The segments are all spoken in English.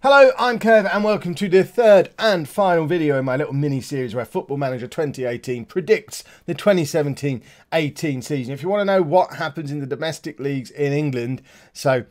Hello, I'm Kev and welcome to the third and final video in my little mini-series where Football Manager 2018 predicts the 2017-18 season. If you want to know what happens in the domestic leagues in England, so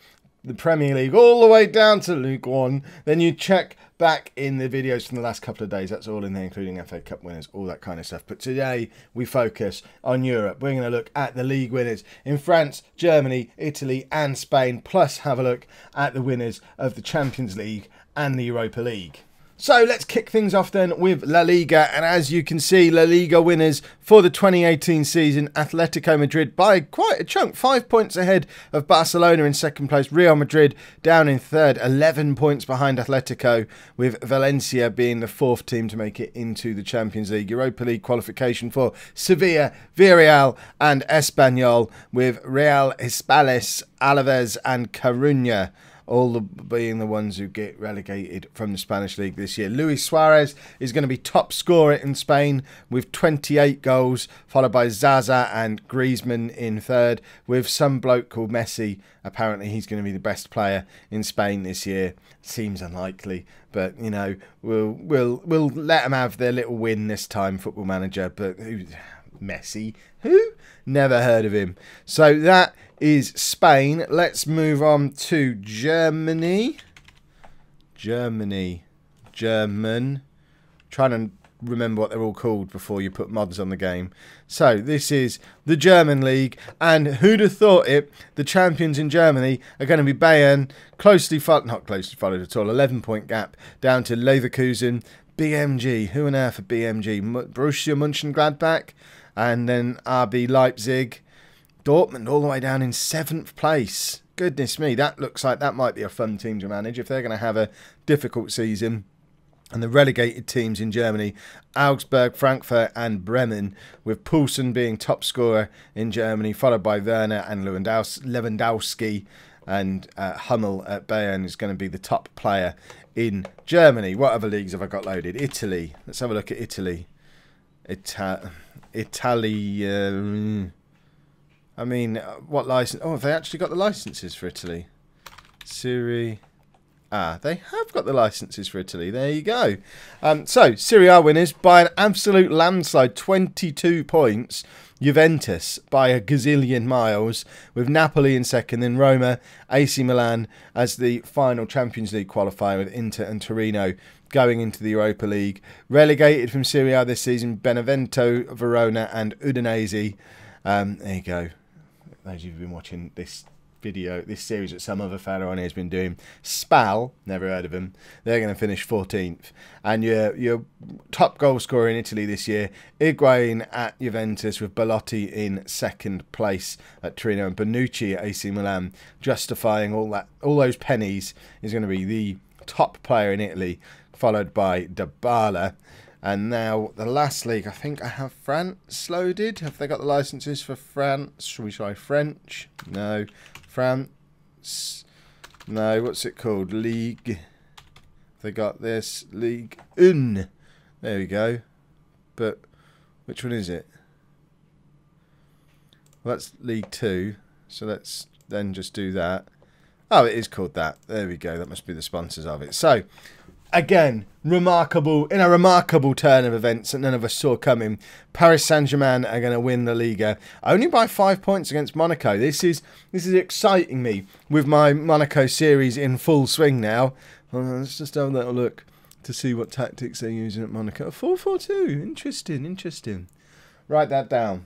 the Premier League all the way down to Ligue 1, then you check back in the videos from the last couple of days. That's all in there, including FA Cup winners, all that kind of stuff. But today we focus on Europe. We're going to look at the league winners in France, Germany, Italy and Spain, plus have a look at the winners of the Champions League and the Europa League. So let's kick things off then with La Liga, and as you can see, La Liga winners for the 2018 season, Atletico Madrid by quite a chunk, 5 points ahead of Barcelona in second place, Real Madrid down in third, 11 points behind Atletico, with Valencia being the fourth team to make it into the Champions League. Europa League qualification for Sevilla, Villarreal and Espanyol, with Real Hispales, Alaves and Coruña all being the ones who get relegated from the Spanish League this year. Luis Suarez is going to be top scorer in Spain with 28 goals, followed by Zaza and Griezmann in third, with some bloke called Messi. Apparently he's going to be the best player in Spain this year. Seems unlikely, but you know, we'll let them have their little win this time, Football Manager. But Messi? Who? Never heard of him. So that is Spain. Let's move on to Germany. German. Trying to remember what they're all called before you put mods on the game. So this is the German League, and who'd have thought it? The champions in Germany are going to be Bayern, not closely followed at all, 11-point gap down to Leverkusen. BMG, who on earth are BMG? Borussia Mönchengladbach, and then RB Leipzig. Dortmund all the way down in 7th place. Goodness me, that looks like that might be a fun team to manage if they're going to have a difficult season. And the relegated teams in Germany, Augsburg, Frankfurt and Bremen, with Poulsen being top scorer in Germany, followed by Werner and Lewandowski, and Hummel at Bayern is going to be the top player in Germany. What other leagues have I got loaded? Italy. Let's have a look at Italy. Italy. I mean, what license? Oh, have they actually got the licenses for Italy? Seria A. They have got the licenses for Italy. There you go. So, Seria A winners by an absolute landslide, 22 points. Juventus by a gazillion miles, with Napoli in second, then Roma, AC Milan as the final Champions League qualifier, with Inter and Torino going into the Europa League. Relegated from Seria A this season, Benevento, Verona and Udinese. There you go. Those who've been watching this video, this series that some other fella on here has been doing. Spal, never heard of them. They're going to finish 14th. And your top goal scorer in Italy this year, Higuain at Juventus, with Belotti in second place at Torino, and Bonucci at AC Milan, justifying all those pennies, is going to be the top player in Italy, followed by Dybala. And now the last league, I think I have France loaded. Have they got the licenses for France? Shall we try French? No. France. No, what's it called? League. They got this. Ligue 1. There we go. But which one is it? Well, that's League 2. So let's then just do that. Oh, it is called that. There we go. That must be the sponsors of it. So, again, in a remarkable turn of events that none of us saw coming, Paris Saint-Germain are going to win the Liga only by 5 points against Monaco. This is exciting me with my Monaco series in full swing now. Let's just have a little look to see what tactics they're using at Monaco. 4-4-2. Interesting. Write that down.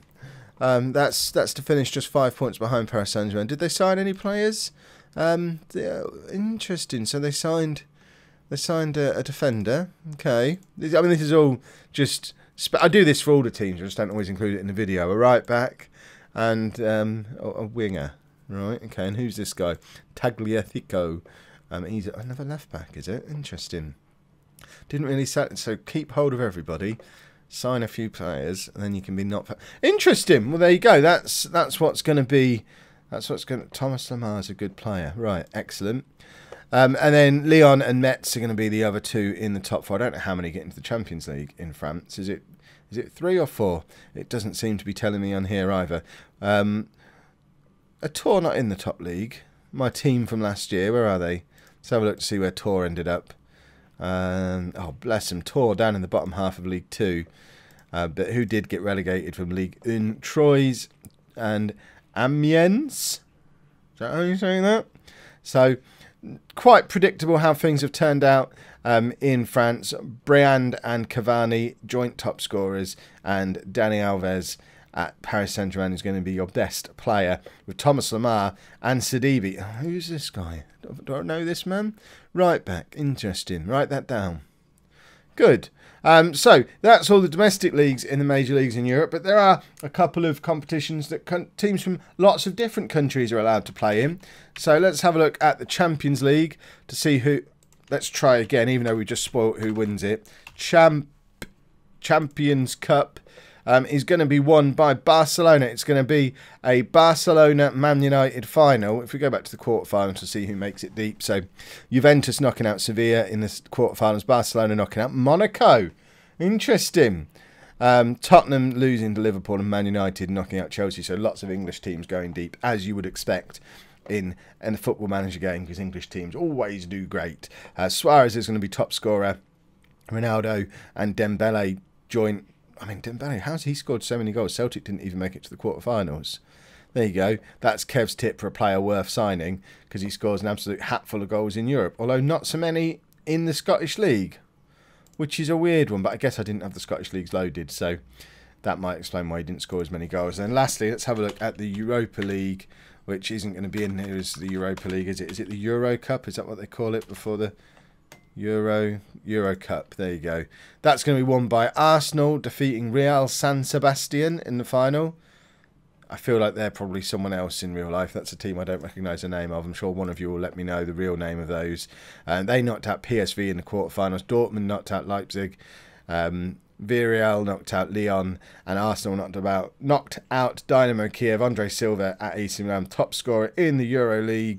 That's to finish just 5 points behind Paris Saint-Germain. Did they sign any players? Interesting. So they signed a defender. Okay. I mean, this is all just... I do this for all the teams. I just don't always include it in the video. A right back and a winger. Right. Okay. And who's this guy? Tagliafico. He's another left back, is it? Interesting. Didn't really set... So keep hold of everybody. Sign a few players, and then you can be not... Interesting. Well, there you go. That's what's going to be... That's what's going to... Thomas Lamar's a good player. Right. Excellent. And then Lyon and Metz are going to be the other two in the top four. I don't know how many get into the Champions League in France. Is it 3 or 4? It doesn't seem to be telling me on here either. A Tour not in the top league. My team from last year, where are they? Let's have a look to see where Tor ended up. Oh, bless him. Tor down in the bottom half of League 2. But who did get relegated from Ligue 1? Troyes and Amiens. Is that how you're saying that? So, quite predictable how things have turned out in France. Briand and Cavani, joint top scorers, and Dani Alves at Paris Saint-Germain is going to be your best player, with Thomas Lemar and Sidibe. Who's this guy? Do I know this man? Right back. Interesting. Write that down. Good. So that's all the domestic leagues in the major leagues in Europe, but there are a couple of competitions that teams from lots of different countries are allowed to play in. So let's have a look at the Champions League to see who. Let's try again, even though we just spoiled who wins it. Champions Cup is going to be won by Barcelona. It's going to be a Barcelona-Man United final. If we go back to the quarterfinals to see who makes it deep. So Juventus knocking out Sevilla in the quarterfinals. Barcelona knocking out Monaco. Interesting. Tottenham losing to Liverpool and Man United knocking out Chelsea. So lots of English teams going deep, as you would expect in the Football Manager game, because English teams always do great. Suarez is going to be top scorer. Ronaldo and Dembele joint. I mean, Dembele, how's he scored so many goals? Celtic didn't even make it to the quarterfinals. There you go. That's Kev's tip for a player worth signing, because he scores an absolute hatful of goals in Europe, although not so many in the Scottish League, which is a weird one, but I guess I didn't have the Scottish Leagues loaded, so that might explain why he didn't score as many goals. And lastly, let's have a look at the Europa League, which isn't going to be in here as the Europa League, is it? Is it the Euro Cup? Is that what they call it before the Euro Cup? There you go. That's going to be won by Arsenal, defeating Real San Sebastian in the final. I feel like they're probably someone else in real life. That's a team I don't recognise the name of. I'm sure one of you will let me know the real name of those. They knocked out PSV in the quarterfinals. Dortmund knocked out Leipzig. Villarreal knocked out Lyon, and Arsenal knocked out Dynamo Kiev. Andre Silva at AC Milan, top scorer in the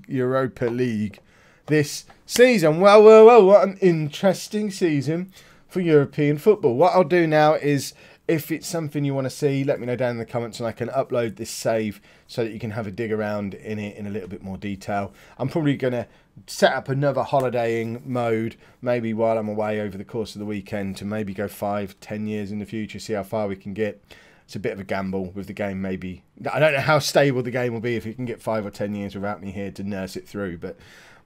Europa League this season. Well, what an interesting season for European football. What I'll do now is, if it's something you want to see, let me know down in the comments and I can upload this save so that you can have a dig around in it in a little bit more detail. I'm probably going to set up another holidaying mode, maybe while I'm away over the course of the weekend, to maybe go 5-10 years in the future, see how far we can get. It's a bit of a gamble with the game, maybe. I don't know how stable the game will be if we can get 5 or 10 years without me here to nurse it through, but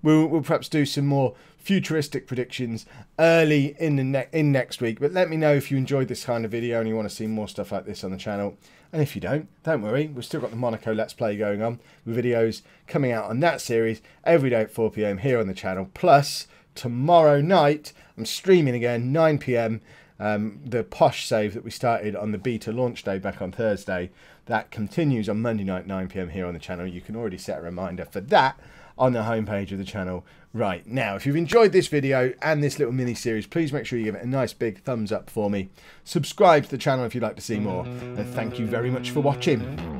we'll perhaps do some more futuristic predictions early in next week. But let me know if you enjoyed this kind of video and you want to see more stuff like this on the channel. And if you don't worry, we've still got the Monaco Let's Play going on, with videos coming out on that series every day at 4 PM here on the channel. Plus, tomorrow night, I'm streaming again, 9 PM, the Posh save that we started on the beta launch day back on Thursday. That continues on Monday night, 9 PM here on the channel. You can already set a reminder for that on the homepage of the channel right now. If you've enjoyed this video and this little mini series, please make sure you give it a nice big thumbs up for me. Subscribe to the channel if you'd like to see more, and thank you very much for watching.